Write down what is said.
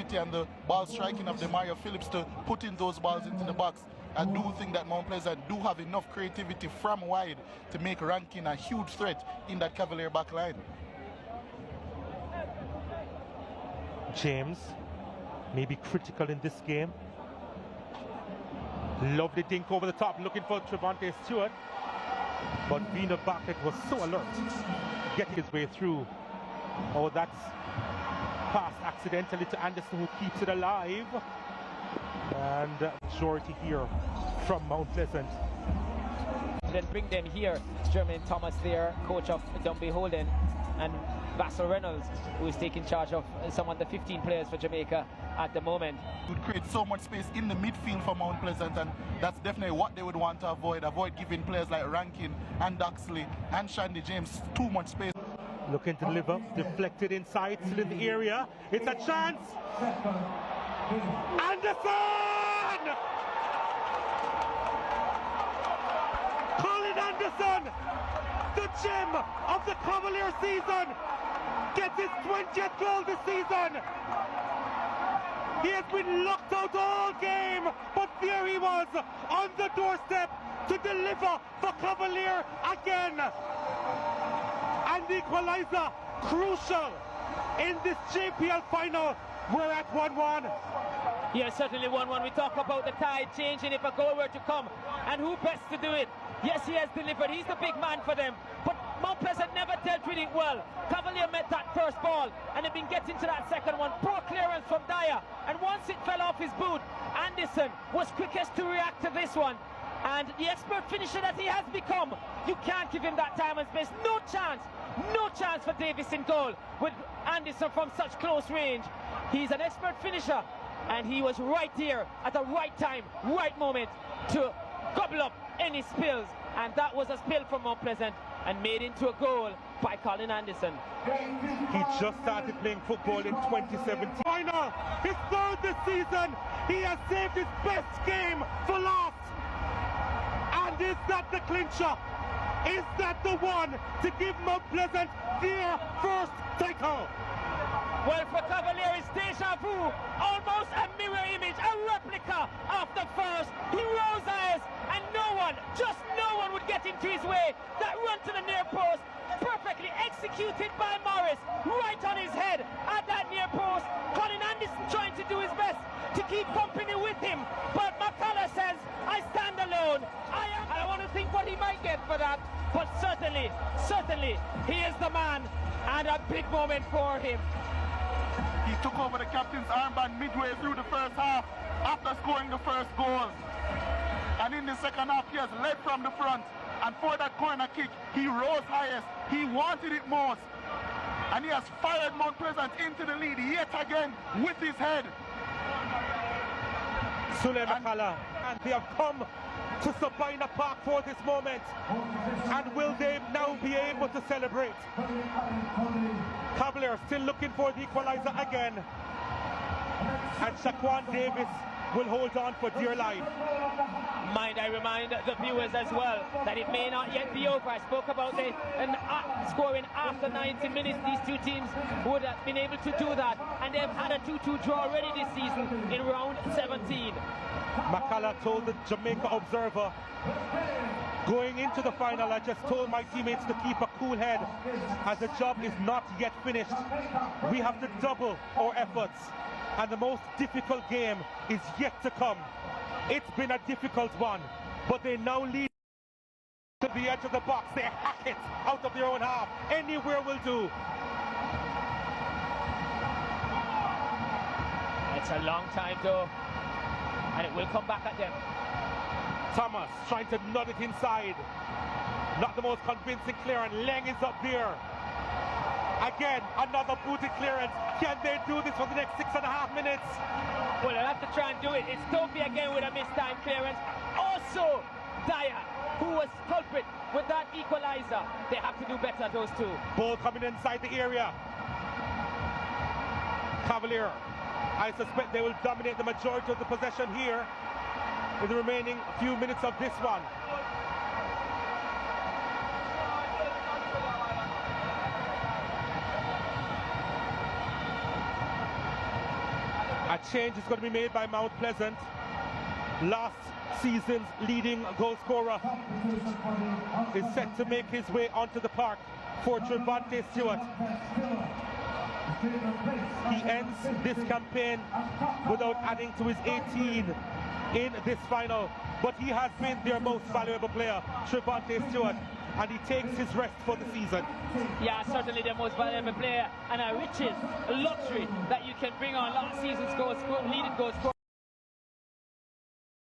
ability and the ball striking of Demario Phillips to put in those balls into the box. I do think that Mount Pleasant do have enough creativity from wide to make Rankin a huge threat in that Cavalier back line. James may be critical in this game. Lovely dink over the top, looking for Trevante Stewart. But Vina Bartlett was so alert, getting his way through. Oh, that's passed accidentally to Anderson, who keeps it alive. And majority here from Mount Pleasant. Then bring them here. Jermaine Thomas there, coach of Dunby Holden, and Vassal Reynolds, who is taking charge of some of the 15 players for Jamaica at the moment. It would create so much space in the midfield for Mount Pleasant, and that's definitely what they would want to avoid. Avoid giving players like Rankin and Duxley and Shandy James too much space. Looking to deliver, deflected inside, still in the area. It's a chance. Anderson! Colin Anderson, the gem of the Cavalier season, gets his 20th goal this season. He has been locked out all game, but there he was on the doorstep to deliver for Cavalier again. And the equalizer, crucial in this JPL final. We're at 1-1. Yeah, certainly 1-1. We talk about the tide changing if a goal were to come. And who best to do it? Yes, he has delivered. He's the big man for them. But Mount Pleasant never dealt with it well. Cavalier met that first ball, and they've been getting to that second one. Poor clearance from Dyer. And once it fell off his boot, Anderson was quickest to react to this one. And the expert finisher that he has become, you can't give him that time and space. No chance for Davis in goal with Anderson from such close range. He's an expert finisher, and he was right there at the right time, right moment to gobble up any spills. And that was a spill from Mount Pleasant and made into a goal by Colin Anderson. He just started playing football in 2017. Final, his third this season. He has saved his best game for last. And is that the clincher? Is that the one to give Mount Pleasant their first title? Well, for Cavalier, it's deja vu, almost a mirror image, a replica of the first. He rose eyes, and no one, just no one would get into his way. That run to the near post, perfectly executed by Morris, right on his head at that near post. Colin Anderson trying to do his best to keep company with him, but McCullough says, I stand alone. I want to think what he might get for that, but certainly, he is the man, and a big moment for him. He took over the captain's armband midway through the first half after scoring the first goal. And in the second half, he has led from the front. And for that corner kick, he rose highest. He wanted it most. And he has fired Mount Pleasant into the lead yet again with his head. Sule McCullough, and they have come to Sabina Park for this moment. And will they now be able to celebrate? Cavalier still looking for the equalizer again. And Shaquan Davis will hold on for dear life. I remind the viewers as well that it may not yet be over. I spoke about the scoring after 90 minutes. These two teams would have been able to do that, and they've had a 2-2 draw already this season in round 17. McCullough told the Jamaica Observer, going into the final, I just told my teammates to keep a cool head as the job is not yet finished. We have to double our efforts, and the most difficult game is yet to come. It's been a difficult one, but they now lead to the edge of the box. They hack it out of their own half. Anywhere will do. It's a long time though, and it will come back at them. Thomas trying to nut it inside. Not the most convincing clearance. Leng is up there. Again, another booty clearance. Can they do this for the next 6.5 minutes? Well, they'll have to try and do it. It's Toby again with a mistime clearance. Also, Dyer, who was culprit with that equalizer. They have to do better, those two. Ball coming inside the area. Cavalier, I suspect they will dominate the majority of the possession here in the remaining few minutes of this one. A change is going to be made by Mount Pleasant. Last season's leading goal scorer is set to make his way onto the park for Trevante Stewart. He ends this campaign without adding to his 18 in this final, but he has been their most valuable player, Trevante Stewart, and he takes his rest for the season. Yeah, certainly the most valuable player, and a riches, a luxury that you can bring on last season's leading goal scorer.